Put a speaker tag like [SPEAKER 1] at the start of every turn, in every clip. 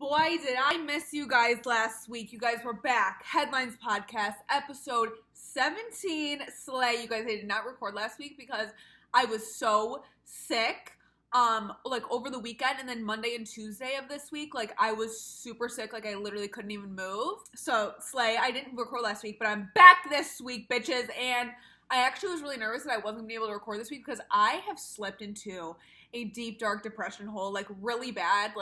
[SPEAKER 1] Boy, did I miss you guys last week. You guys were back. Headlines Podcast, episode 17. Slay. You guys, I did not record last week because I was so sick. Over the weekend and then Monday and Tuesday of this week, I was super sick. I literally couldn't even move. So, Slay, I didn't record last week, but I'm back this week, bitches. And I actually was really nervous that I wasn't going to be able to record this week because I have slipped into a deep, dark depression hole, really bad.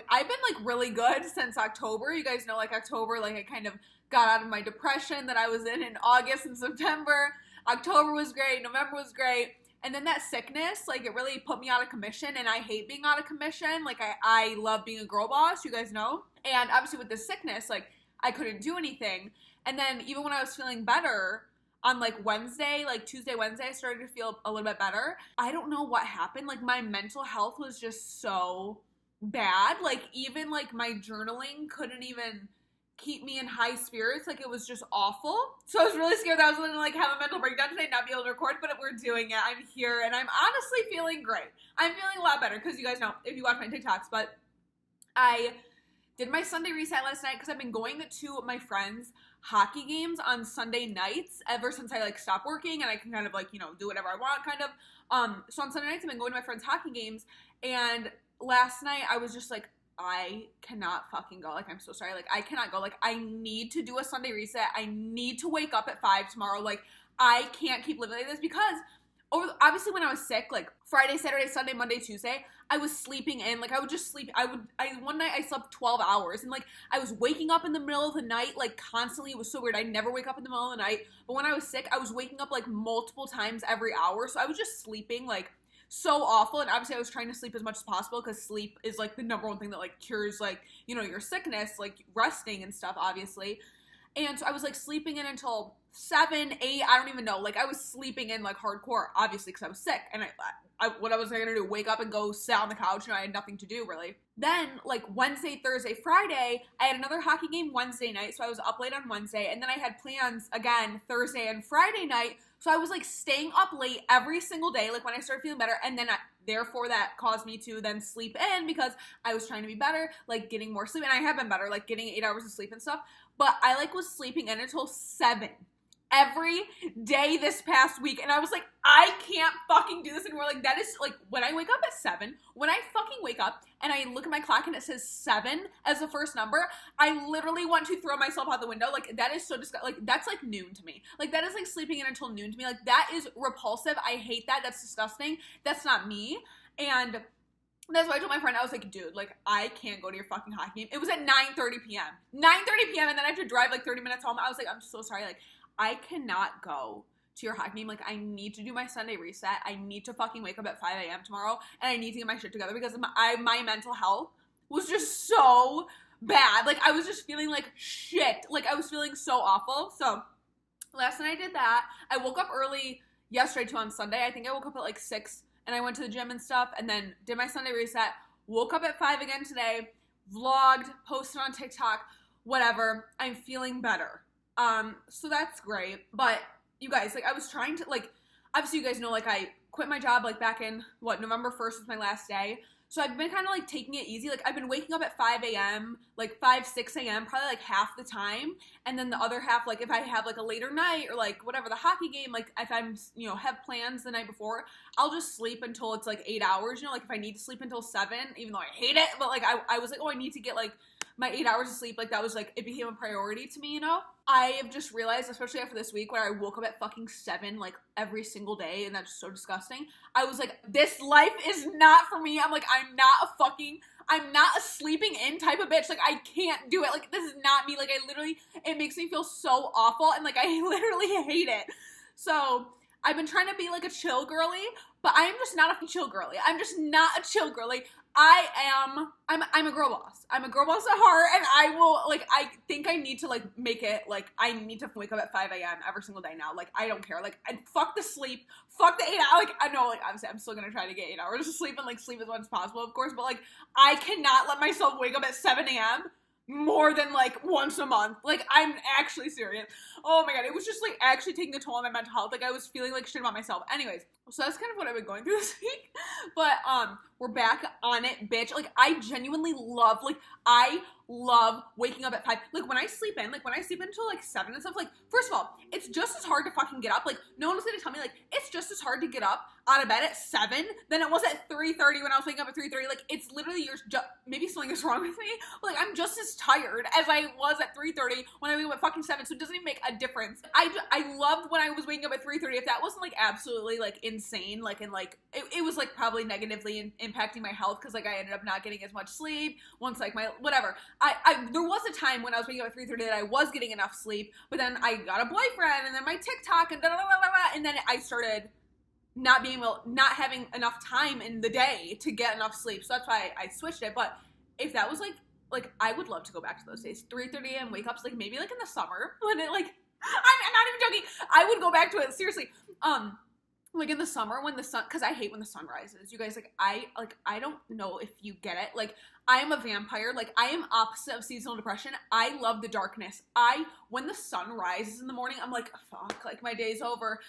[SPEAKER 1] I've been, really good since October. You guys know, October, I kind of got out of my depression that I was in August and September. October was great. November was great. And then that sickness, it really put me out of commission, and I hate being out of commission. I love being a girl boss, you guys know. And obviously with the sickness, I couldn't do anything. And then even when I was feeling better on, Wednesday, Tuesday, Wednesday, I started to feel a little bit better. I don't know what happened. My mental health was just so bad. Even my journaling couldn't even keep me in high spirits. It was just awful. So I was really scared that I was going to have a mental breakdown today, not be able to record, but we're doing it. I'm here and I'm honestly feeling great. I'm feeling a lot better because you guys know if you watch my TikToks, but I did my Sunday reset last night because I've been going to my friends' hockey games on Sunday nights ever since I stopped working and I can kind of do whatever I want kind of. So on Sunday nights I've been going to my friends' hockey games, and last night I was just I cannot fucking go. I'm so sorry. I cannot go. I need to do a Sunday reset. I need to wake up at 5 tomorrow. I can't keep living like this because obviously when I was sick, Friday, Saturday, Sunday, Monday, Tuesday, I was sleeping in. I would just sleep. One night I slept 12 hours and I was waking up in the middle of the night, constantly. It was so weird. I never wake up in the middle of the night. But when I was sick, I was waking up multiple times every hour. So I was just sleeping so awful. And obviously I was trying to sleep as much as possible because sleep is the number one thing that cures your sickness, resting and stuff, obviously. And so I was sleeping in until 7, 8, I don't even know. I was sleeping in hardcore, obviously, because I was sick. And what I was going to do, wake up and go sit on the couch, I had nothing to do, really. Then, Wednesday, Thursday, Friday, I had another hockey game Wednesday night, so I was up late on Wednesday. And then I had plans, again, Thursday and Friday night. So I was, staying up late every single day, when I started feeling better. And then, therefore, that caused me to then sleep in because I was trying to be better, getting more sleep. And I have been better, getting 8 hours of sleep and stuff. But I, was sleeping in until 7 every day this past week. And I was I can't fucking do this anymore. That is, when I wake up at 7, when I fucking wake up and I look at my clock and it says 7 as the first number, I literally want to throw myself out the window. That is so disgusting. That's, noon to me. That is, sleeping in until noon to me. That is repulsive. I hate that. That's disgusting. That's not me. And that's why I told my friend, I was dude, I can't go to your fucking hockey game. It was at 9:30 p.m. 9:30 p.m. and then I have to drive 30 minutes home. I was I'm so sorry. I cannot go to your hockey game. I need to do my Sunday reset. I need to fucking wake up at 5 a.m. tomorrow, and I need to get my shit together because my mental health was just so bad. I was just feeling shit. I was feeling so awful. So last night I did that. I woke up early yesterday too on Sunday. I think I woke up at 6, and I went to the gym and stuff, and then did my Sunday reset. Woke up at 5 again today, vlogged, posted on TikTok, whatever. I'm feeling better. So that's great. But you guys, I was trying to, obviously you guys know, I quit my job, back in, November 1st was my last day. So I've been kind of, taking it easy. I've been waking up at 5 a.m., 5, 6 a.m., probably, half the time. And then the other half, if I have, a later night or, whatever, the hockey game, if I'm, have plans the night before, I'll just sleep until it's, 8 hours, if I need to sleep until 7, even though I hate it. But, I was oh, I need to get, my 8 hours of sleep. That was, it became a priority to me, I have just realized, especially after this week where I woke up at fucking 7, every single day, and that's just so disgusting. I was this life is not for me. I'm I'm not a sleeping in type of bitch. I can't do it. This is not me. I literally, it makes me feel so awful, and, I literally hate it. So I've been trying to be, a chill girly, but I am just not a chill girly. I'm just not a chill girly. I'm a girl boss. I'm a girl boss at heart, and I will, I think I need to, make it, I need to wake up at 5 a.m. every single day now. I don't care. Fuck the sleep. Fuck the 8 hours. I know, obviously, I'm still gonna try to get 8 hours of sleep and, sleep as much as possible, of course, but, I cannot let myself wake up at 7 a.m. more than, once a month. I'm actually serious. Oh my god, it was just, actually taking a toll on my mental health. I was feeling shit about myself. Anyways, So that's kind of what I've been going through this week. But we're back on it, bitch. Like, I genuinely love, like, I love waking up at 5. Like, when I sleep in, until, like, 7 and stuff, like, first of all, it's just as hard to fucking get up. Like, no one was gonna tell me, like, it's just as hard to get up out of bed at 7 than it was at 3:30 when I was waking up at 3:30. Like, it's literally, maybe something is wrong with me. Like, I'm just as tired as I was at 3:30 when I wake up at fucking 7, so it doesn't even make a difference. I loved when I was waking up at 3:30. If that wasn't, like, absolutely, like, insane, like, and, like, it was, like, probably negatively impacting my health, because, like, I ended up not getting as much sleep once, like, my, whatever. There was a time when I was waking up at 3:30 that I was getting enough sleep, but then I got a boyfriend, and then my TikTok, and and then I started not having enough time in the day to get enough sleep, so that's why I switched it. But if that was, like, I would love to go back to those days, 3:30 a.m. wake-ups, like, maybe, like, in the summer, when it, like, I'm not even joking, I would go back to it, seriously, like, in the summer when the sun, because I hate when the sun rises, you guys, like, I don't know if you get it, like, I am a vampire, like, I am opposite of seasonal depression. I love the darkness. When the sun rises in the morning, I'm like, fuck, like, my day's over,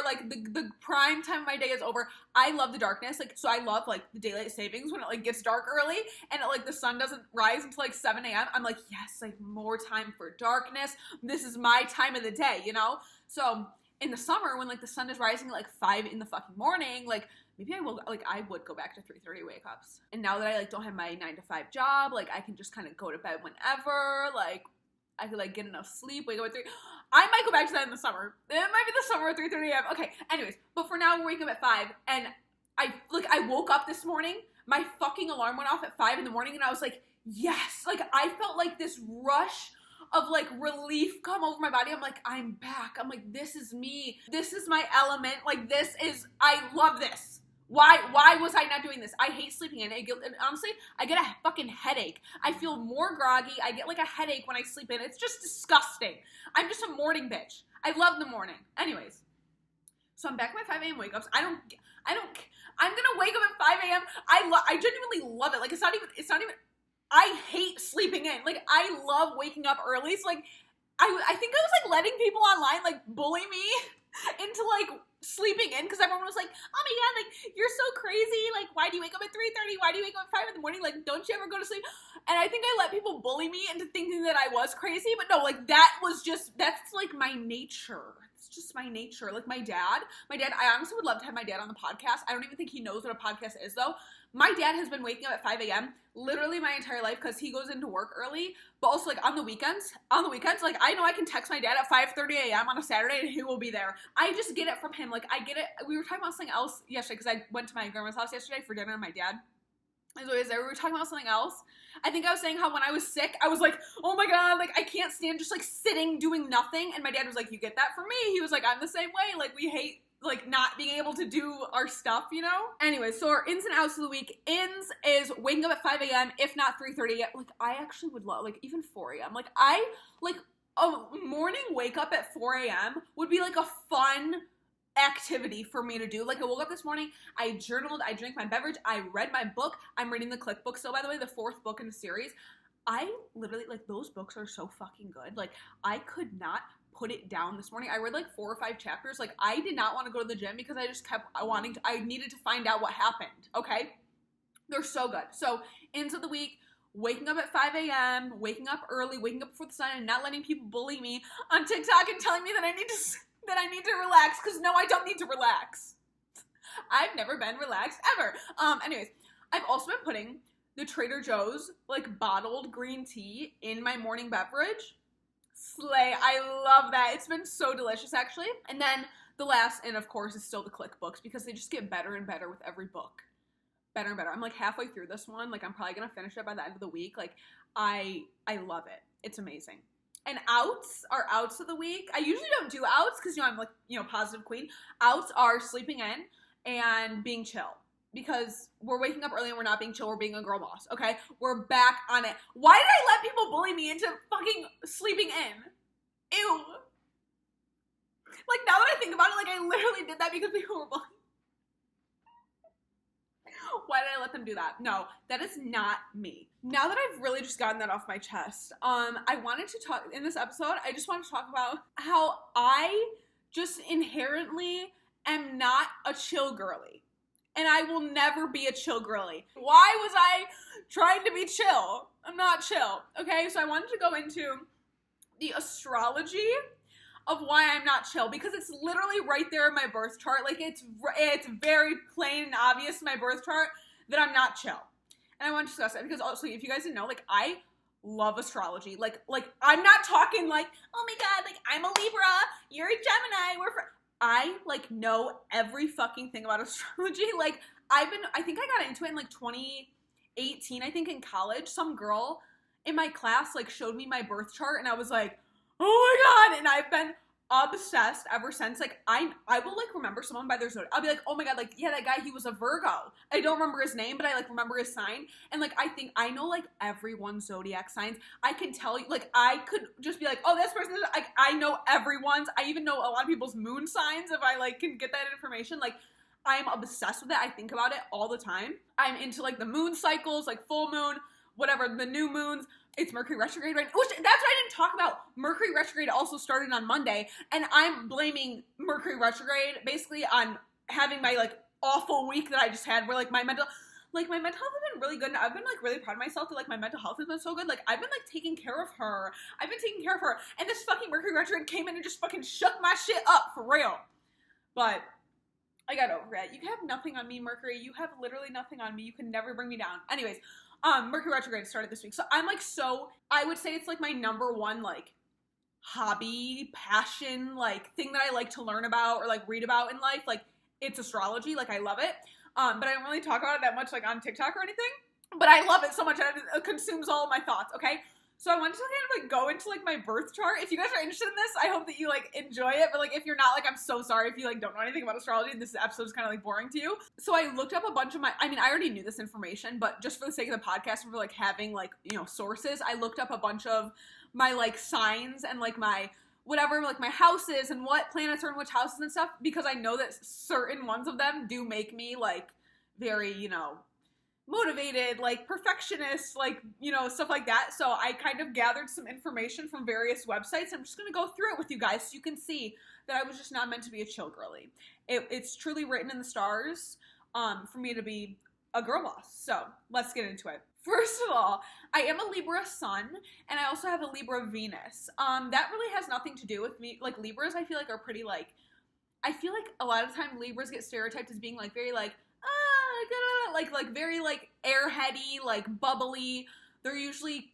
[SPEAKER 1] like, the prime time of my day is over. I love the darkness, like, so I love, like, the daylight savings when it, like, gets dark early, and it, like, the sun doesn't rise until, like, 7 a.m., I'm like, yes, like, more time for darkness, this is my time of the day, you know, so in the summer, when, like, the sun is rising at, like, 5 in the fucking morning, like, maybe I would go back to 3:30 wake-ups. And now that I, like, don't have my 9-to-5 job, like, I can just kind of go to bed whenever, like, I could, like, get enough sleep, wake up at 3. I might go back to that in the summer. It might be the summer at 3:30 a.m. Okay, anyways, but for now, we're waking up at 5, and I woke up this morning, my fucking alarm went off at 5 in the morning, and I was like, yes, like, I felt like this rush of, like, relief come over my body. I'm like, I'm back. I'm like, this is me. This is my element. Like, I love this. Why was I not doing this? I hate sleeping in. And honestly, I get a fucking headache. I feel more groggy. I get, like, a headache when I sleep in. It's just disgusting. I'm just a morning bitch. I love the morning. Anyways, so I'm back at my 5 a.m. wake-ups. I'm gonna wake up at 5 a.m. I genuinely love it. Like, it's not even, I hate sleeping in. Like, I love waking up early. So, like, I think I was, like, letting people online, like, bully me into, like, sleeping in, because everyone was like, oh my god, like, you're so crazy. Like, why do you wake up at 3:30? Why do you wake up at 5 in the morning? Like, don't you ever go to sleep? And I think I let people bully me into thinking that I was crazy. But no, like, that's, like, my nature. It's just my nature. Like, my dad, I honestly would love to have my dad on the podcast. I don't even think he knows what a podcast is, though. My dad has been waking up at 5 a.m. literally my entire life, because he goes into work early, but also, like, on the weekends, like, I know I can text my dad at 5:30 a.m. on a Saturday, and he will be there. I just get it from him. Like, I get it. We were talking about something else yesterday, because I went to my grandma's house yesterday for dinner, and my dad is always there. We were talking about something else. I think I was saying how when I was sick, I was like, oh my god, like, I can't stand just, like, sitting doing nothing, and my dad was like, you get that from me? He was like, I'm the same way. Like, we hate, like, not being able to do our stuff, you know? Anyway, so our ins and outs of the week. Ins is waking up at 5 a.m., if not 3:30. Like, I actually would love, like, even 4 a.m. Like, a morning wake up at 4 a.m. would be, like, a fun activity for me to do. Like, I woke up this morning, I journaled, I drank my beverage, I read my book. I'm reading the Click book still, by the way, the 4th book in the series. I literally, like, those books are so fucking good. Like, I could not put it down this morning. I read, like, 4 or 5 chapters. Like, I did not want to go to the gym because I just kept I needed to find out what happened, okay? They're so good. So, into the week, waking up at 5 a.m., waking up early, waking up before the sun, and not letting people bully me on TikTok and telling me that I need to relax, because no, I don't need to relax. I've never been relaxed, ever. Anyways, I've also been putting the Trader Joe's, like, bottled green tea in my morning beverage. Slay. I love that. It's been so delicious, actually. And then the last, and of course, is still the Click books, because they just get better and better with every book. Better and better. I'm, like, halfway through this one. Like, I'm probably gonna finish it by the end of the week. Like, I love it. It's amazing. And outs are outs of the week. I usually don't do outs because, you know, I'm, like, you know, positive queen. Outs are sleeping in and being chill. Because we're waking up early and we're not being chill, we're being a girl boss, okay? We're back on it. Why did I let people bully me into fucking sleeping in? Ew. Like, now that I think about it, like, I literally did that because people were bullying. Why did I let them do that? No, that is not me. Now that I've really just gotten that off my chest, I wanted to talk, in this episode, I just wanted to talk about how I just inherently am not a chill girly. And I will never be a chill girly. Why was I trying to be chill? I'm not chill. Okay, so I wanted to go into the astrology of why I'm not chill, because it's literally right there in my birth chart. Like, it's very plain and obvious in my birth chart that I'm not chill. And I want to discuss it because also, if you guys didn't know, like, I love astrology. Like I'm not talking like, oh my god, like, I'm a Libra, you're a Gemini, I, like, know every fucking thing about astrology. Like, I think I got into it in, like, 2018, I think, in college. Some girl in my class, like, showed me my birth chart, and I was like, oh my god, and I've been obsessed ever since. Like, I will, like, remember someone by their zodiac. I'll be like, oh my god, like, yeah, that guy, he was a Virgo. I don't remember his name, but I, like, remember his sign. And, like, I think I know, like, everyone's zodiac signs. I can tell you, like, I could just be like, oh, this person is, like, I know everyone's. I even know a lot of people's moon signs if I, like, can get that information. Like, I'm obsessed with it. I think about it all the time. I'm into, like, the moon cycles, like, full moon, whatever, the new moons. It's Mercury retrograde right now. Which, that's what I didn't talk about. Mercury retrograde also started on Monday, and I'm blaming Mercury retrograde basically on having my, like, awful week that I just had, where, like, my mental health has been really good, and I've been, like, really proud of myself that, like, my mental health has been so good. Like, I've been, like, taking care of her. And this fucking Mercury retrograde came in and just fucking shook my shit up, for real. But I got over it. You have nothing on me, Mercury. You have literally nothing on me. You can never bring me down. Anyways, Mercury retrograde started this week. So I'm, like, I would say it's, like, my number one, like, hobby, passion, like, thing that I like to learn about or, like, read about in life. Like, it's astrology. Like, I love it. But I don't really talk about it that much, like, on TikTok or anything. But I love it so much that it consumes all of my thoughts, okay? So I wanted to kind of, like, go into, like, my birth chart. If you guys are interested in this, I hope that you, like, enjoy it. But, like, if you're not, like, I'm so sorry if you, like, don't know anything about astrology and this episode is kind of, like, boring to you. So I looked up a bunch of I already knew this information, but just for the sake of the podcast and for, like, having, like, you know, sources, I looked up a bunch of my, like, signs and, like, my whatever, like, my houses and what planets are in which houses and stuff, because I know that certain ones of them do make me, like, very, you know, motivated, like, perfectionist, like, you know, stuff like that. So I kind of gathered some information from various websites. I'm just going to go through it with you guys so you can see that I was just not meant to be a chill girly. It's truly written in the stars for me to be a girl boss. So let's get into it. First of all, I am a Libra sun, and I also have a Libra Venus. That really has nothing to do with me. Like, Libras, I feel like, are pretty, like, I feel like a lot of time Libras get stereotyped as being, like, very, like, like very, like, airheady, like, bubbly. They're usually,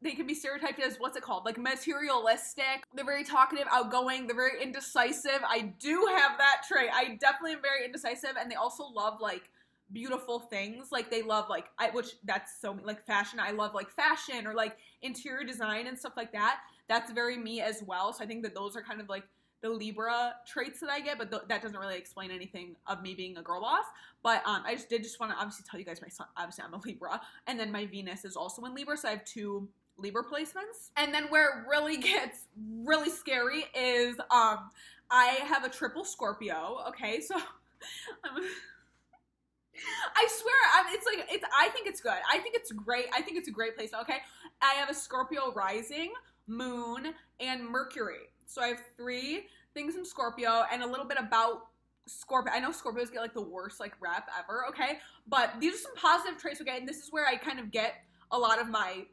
[SPEAKER 1] they can be stereotyped as, what's it called? Like, materialistic. They're very talkative, outgoing. They're very indecisive. I do have that trait. I definitely am very indecisive, and they also love, like, beautiful things. Like, they love, like, which that's so, like, fashion. I love, like, fashion or, like, interior design and stuff like that. That's very me as well. So I think that those are kind of, like, the Libra traits that I get, but that doesn't really explain anything of me being a girl boss. But I just want to obviously tell you guys my sun, obviously I'm a Libra, and then my Venus is also in Libra, so I have 2 Libra placements. And then where it really gets really scary is I have a triple Scorpio, okay? So I swear, I think it's good. I think it's great. I think it's a great placement, okay? I have a Scorpio rising, moon, and Mercury. So I have 3 things in Scorpio and a little bit about Scorpio. I know Scorpios get, like, the worst, like, rep ever, okay? But these are some positive traits, okay? And this is where I kind of get a lot of my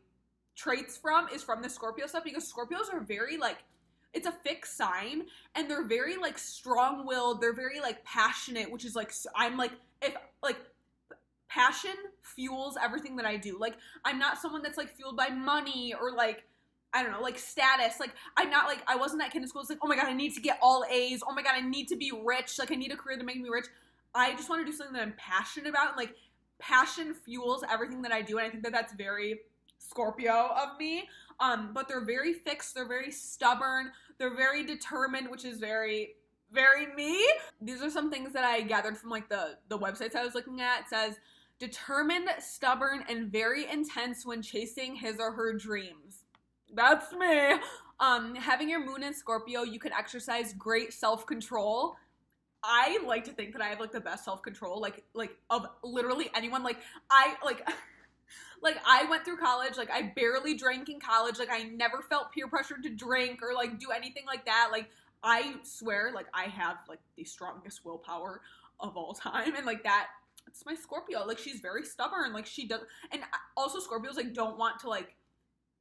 [SPEAKER 1] traits from, is from the Scorpio stuff, because Scorpios are very, like, it's a fixed sign, and they're very, like, strong-willed. They're very, like, passionate, which is, like, I'm, like, if, like, passion fuels everything that I do. Like, I'm not someone that's, like, fueled by money or, like, I don't know, like, status. Like, I'm not, like, I wasn't that kid in school. It's like, oh my god, I need to get all A's. Oh my god, I need to be rich. Like, I need a career to make me rich. I just want to do something that I'm passionate about. And, like, passion fuels everything that I do. And I think that that's very Scorpio of me. But they're very fixed. They're very stubborn. They're very determined, which is very, very me. These are some things that I gathered from, like, the websites I was looking at. It says, determined, stubborn, and very intense when chasing his or her dreams. That's me. Having your moon in Scorpio, you can exercise great self-control. I like to think that I have, like, the best self-control, like of literally anyone. Like, I went through college, like, I barely drank in college. Like, I never felt peer pressured to drink or, like, do anything like that. Like, I swear, like, I have, like, the strongest willpower of all time, and, like, it's my Scorpio. Like, she's very stubborn. Like, she does, and also Scorpios, like, don't want to, like,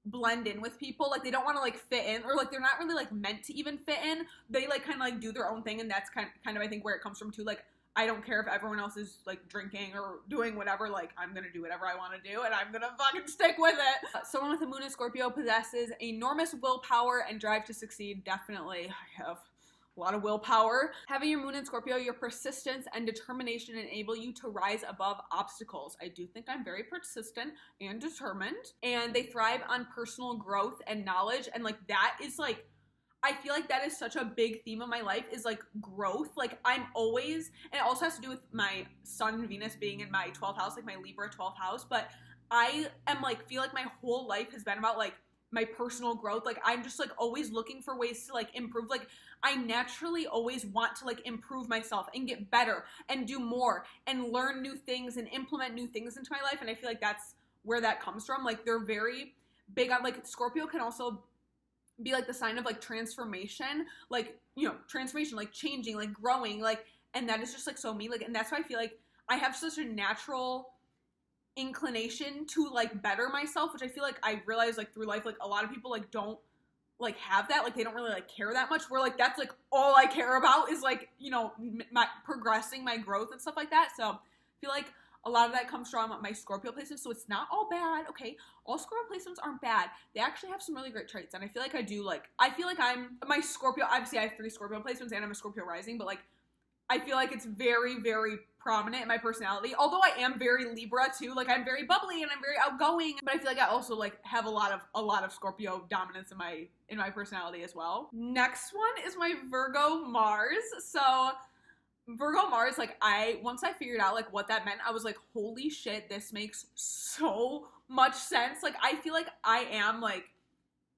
[SPEAKER 1] blend in with people. Like, they don't want to, like, fit in, or, like, they're not really, like, meant to even fit in. They, like, kind of, like, do their own thing, and that's kind of, I think, where it comes from, too. Like, I don't care if everyone else is, like, drinking or doing whatever. Like, I'm gonna do whatever I want to do, and I'm gonna fucking stick with it. Someone with a moon in Scorpio possesses enormous willpower and drive to succeed. Definitely. I have a lot of willpower. Having your moon in Scorpio, your persistence and determination enable you to rise above obstacles. I do think I'm very persistent and determined, and they thrive on personal growth and knowledge, and, like, that is, like, I feel like that is such a big theme of my life, is, like, growth. Like, I'm always, and it also has to do with my sun and Venus being in my 12th house, like my Libra 12th house, but I am, like, feel like my whole life has been about, like, my personal growth. Like, I'm just, like, always looking for ways to, like, improve. Like, I naturally always want to, like, improve myself and get better and do more and learn new things and implement new things into my life, and I feel like that's where that comes from. Like, they're very big on, like, Scorpio can also be, like, the sign of, like, transformation, like, you know, transformation, like, changing, like, growing, like, and that is just, like, so me, like, and that's why I feel like I have such a natural inclination to, like, better myself, which I feel like I realize, like, through life, like, a lot of people, like, don't, like, have that, like, they don't really, like, care that much, where, like, that's, like, all I care about is, like, you know, my progressing, my growth and stuff like that. So I feel like a lot of that comes from my Scorpio placements, so it's not all bad, okay? All Scorpio placements aren't bad. They actually have some really great traits, and I feel like I feel like my Scorpio, obviously I have 3 Scorpio placements, and I'm a Scorpio rising, but, like, I feel like it's very, very prominent in my personality, although I am very Libra, too. Like, I'm very bubbly, and I'm very outgoing, but I feel like I also, like, have a lot of Scorpio dominance in my personality as well. Next one is my Virgo Mars. So Virgo Mars, like, once I figured out, like, what that meant, I was like, holy shit, this makes so much sense. Like, I feel like I am, like,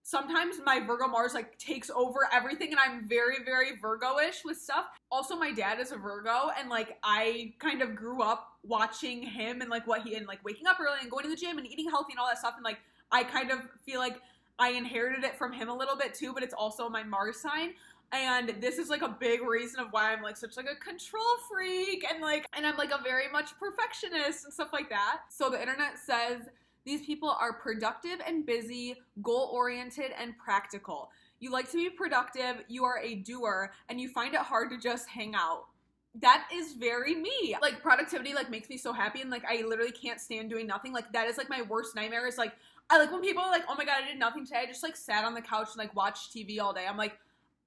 [SPEAKER 1] sometimes my Virgo Mars, like, takes over everything, and I'm very, very Virgo-ish with stuff. Also, my dad is a Virgo, and, like, I kind of grew up watching him and, like, and, like, waking up early and going to the gym and eating healthy and all that stuff, and, like, I kind of feel like I inherited it from him a little bit, too, but it's also my Mars sign. And this is, like, a big reason of why I'm, like, such, like, a control freak, and, like, and I'm, like, a very much perfectionist and stuff like that. So the internet says these people are productive and busy, goal-oriented, and practical. You like to be productive, you are a doer, and you find it hard to just hang out. That is very me. Like, productivity, like, makes me so happy, and, like, I literally can't stand doing nothing. Like, that is, like, my worst nightmare is, like, I like when people are like, oh my god, I did nothing today. I just, like, sat on the couch and, like, watched TV all day. I'm like,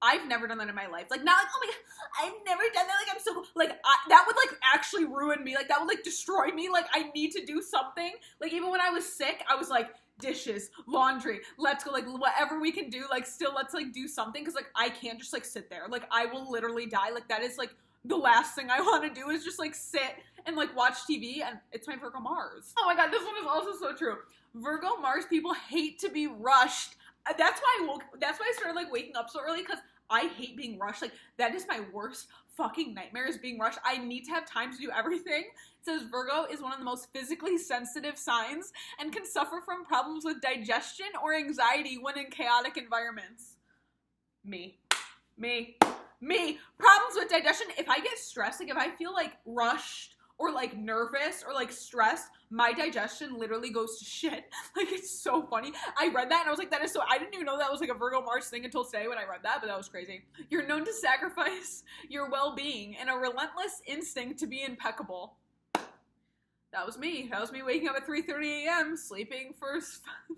[SPEAKER 1] I've never done that in my life. Like, not like, oh my god, I've never done that. Like, I'm so, like, that would, like, actually ruin me. Like, that would, like, destroy me. Like, I need to do something. Like, even when I was sick, I was like, dishes, laundry, let's go, like, whatever we can do, like, still, let's, like, do something. Because, like, I can't just, like, sit there. Like, I will literally die. Like, that is, like, the last thing I want to do is just, like, sit and, like, watch TV. And it's my Virgo Mars. Oh my god, this one is also so true. Virgo Mars people hate to be rushed. That's why I started, like, waking up so early, because I hate being rushed. Like, that is my worst fucking nightmare, is being rushed. I need to have time to do everything. It says Virgo is one of the most physically sensitive signs and can suffer from problems with digestion or anxiety when in chaotic environments. Me. Problems with digestion. If I get stressed, like, if I feel, like, rushed or, like, nervous or, like, stressed, my digestion literally goes to shit. Like, it's so funny. I read that and I was like, that is so, I didn't even know that was, like, a Virgo Mars thing until today when I read that, but that was crazy. You're known to sacrifice your well-being and a relentless instinct to be impeccable. That was me. That was me waking up at 3:30 a.m., sleeping for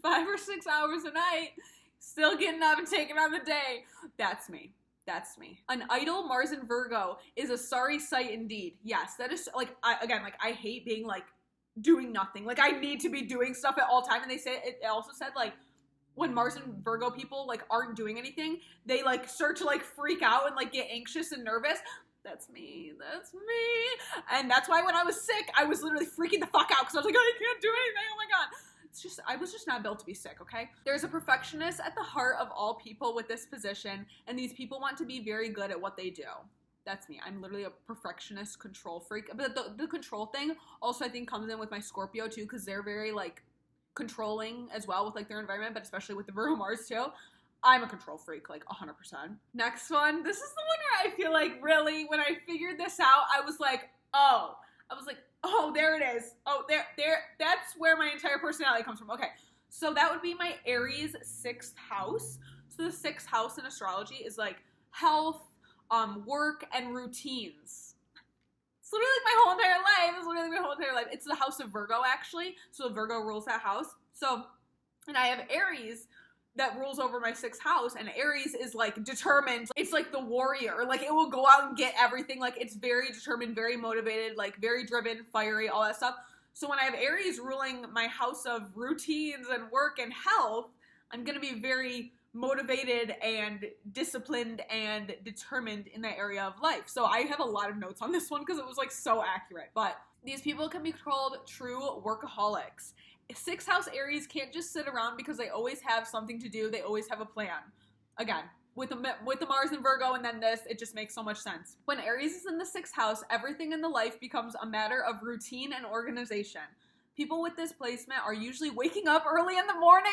[SPEAKER 1] 5 or 6 hours a night, still getting up and taking on the day. That's me. That's me. An idle Mars in Virgo is a sorry sight indeed. Yes, that is, like, I hate being, like, doing nothing. Like, I need to be doing stuff at all time. And it also said, like, when Mars and Virgo people, like, aren't doing anything, they, like, start to, like, freak out and, like, get anxious and nervous. That's me. And that's why when I was sick, I was literally freaking the fuck out, because I was like, I can't do anything. Oh my god. I was just not built to be sick, okay? There's a perfectionist at the heart of all people with this position, and these people want to be very good at what they do. That's me. I'm literally a perfectionist control freak. But the control thing also, I think, comes in with my Scorpio, too, because they're very, like, controlling as well with, like, their environment, but especially with the Virgo Mars, too. I'm a control freak, like 100%. Next one. This is the one where I feel like really, when I figured this out, I was like, oh, there it is. Oh, there, that's where my entire personality comes from. Okay, so that would be my Aries 6th house. So the 6th house in astrology is like health, work, and routines. It's literally like my whole entire life. It's literally my whole entire life. It's the house of Virgo, actually. So Virgo rules that house. So, and I have Aries that rules over my 6th house, and Aries is like determined. It's like the warrior. Like it will go out and get everything. Like it's very determined, very motivated, like very driven, fiery, all that stuff. So when I have Aries ruling my house of routines and work and health, I'm going to be very motivated and disciplined and determined in that area of life. So I have a lot of notes on this one because it was like so accurate. But these people can be called true workaholics. 6th house Aries can't just sit around because they always have something to do. They always have a plan. Again, with the Mars and Virgo and then this, it just makes so much sense. When Aries is in the 6th house, everything in the life becomes a matter of routine and organization. People with this placement are usually waking up early in the morning,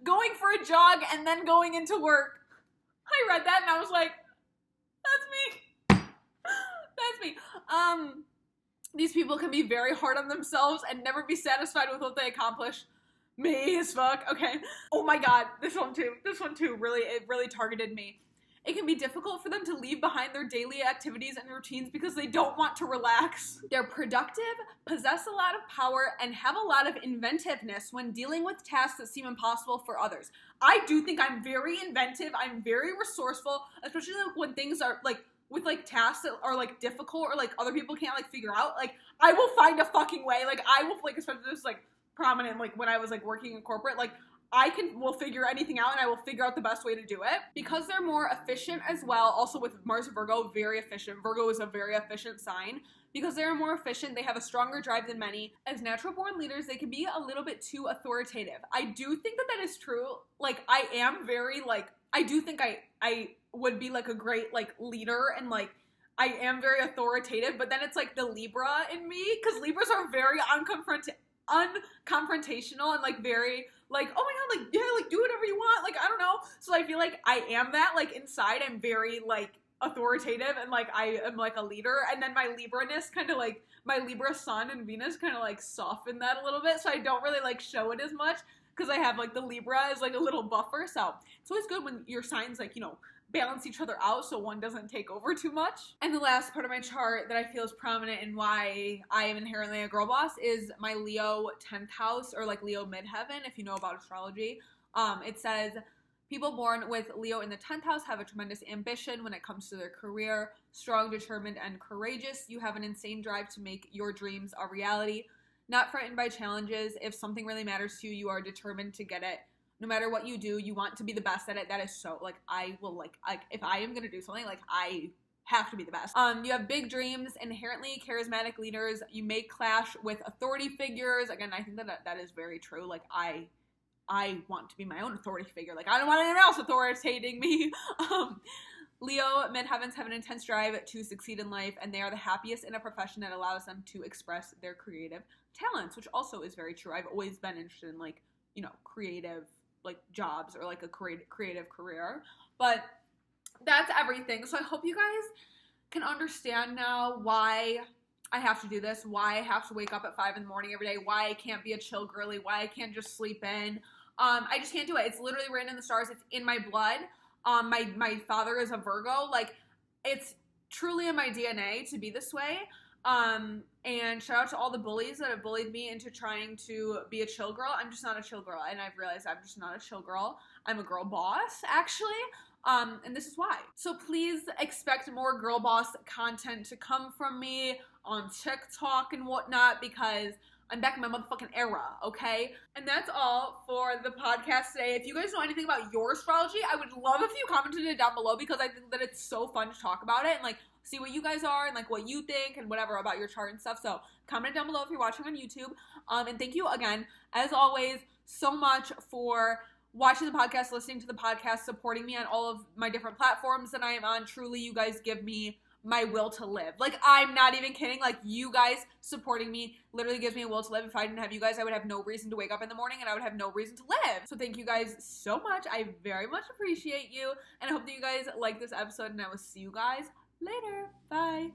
[SPEAKER 1] going for a jog, and then going into work. I read that and I was like, that's me. That's me. These people can be very hard on themselves and never be satisfied with what they accomplish. Me as fuck. Okay. Oh my god. This one too. It really targeted me. It can be difficult for them to leave behind their daily activities and routines because they don't want to relax. They're productive, possess a lot of power, and have a lot of inventiveness when dealing with tasks that seem impossible for others. I do think I'm very inventive. I'm very resourceful, especially like when things are like with like tasks that are like difficult or like other people can't like figure out. Like I will find a fucking way. Like I will like, especially this like prominent like when I was like working in corporate, like will figure anything out and I will figure out the best way to do it. Because they're more efficient as well, also with Mars and Virgo, very efficient. Virgo is a very efficient sign. Because they're more efficient, they have a stronger drive than many. As natural born leaders, they can be a little bit too authoritative. I do think that that is true. Like I am very like, I do think I would be like a great like leader and like I am very authoritative, but then it's like the Libra in me, because Libras are very unconfrontational and like very like, oh my god, like yeah, like do whatever you want, like I don't know. So I feel like I am that, like inside I'm very like authoritative and like I am like a leader, and then my Libra-ness kind of like my Libra sun and Venus kind of like soften that a little bit, so I don't really like show it as much because I have like the Libra is like a little buffer. So it's always good when your signs like, you know, balance each other out so one doesn't take over too much. And the last part of my chart that I feel is prominent in why I am inherently a girl boss is my Leo 10th house, or like Leo midheaven if you know about astrology. It says people born with Leo in the 10th house have a tremendous ambition when it comes to their career, strong, determined, and courageous. You have an insane drive to make your dreams a reality. Not frightened by challenges. If something really matters to you, you are determined to get it. No matter what you do, you want to be the best at it. That is so, like, I will, like if I am going to do something, like, I have to be the best. You have big dreams, inherently charismatic leaders. You may clash with authority figures. Again, I think that is very true. Like, I want to be my own authority figure. Like, I don't want anyone else authoritating me. Leo midheavens have an intense drive to succeed in life, and they are the happiest in a profession that allows them to express their creative talents, which also is very true. I've always been interested in, like, you know, creative, like, jobs or, like, a creative career. But that's everything. So I hope you guys can understand now why I have to do this, why I have to wake up at 5 in the morning every day, why I can't be a chill girly, why I can't just sleep in. I just can't do it. It's literally written in the stars. It's in my blood. My father is a Virgo. Like, it's truly in my DNA to be this way. And shout out to all the bullies that have bullied me into trying to be a chill girl. I'm just not a chill girl, and I've realized I'm just not a chill girl. I'm a girl boss, actually. And this is why. So please expect more girl boss content to come from me on TikTok and whatnot, because I'm back in my motherfucking era, okay? And that's all for the podcast today. If you guys know anything about your astrology, I would love if you commented it down below, because I think that it's so fun to talk about it and, like, see what you guys are and, like, what you think and whatever about your chart and stuff. So comment down below if you're watching on YouTube. And thank you again, as always, so much for watching the podcast, listening to the podcast, supporting me on all of my different platforms that I am on. Truly, you guys give me my will to live. Like, I'm not even kidding. Like, you guys supporting me literally gives me a will to live. If I didn't have you guys, I would have no reason to wake up in the morning and I would have no reason to live. So thank you guys so much. I very much appreciate you. And I hope that you guys like this episode, and I will see you guys later. Bye.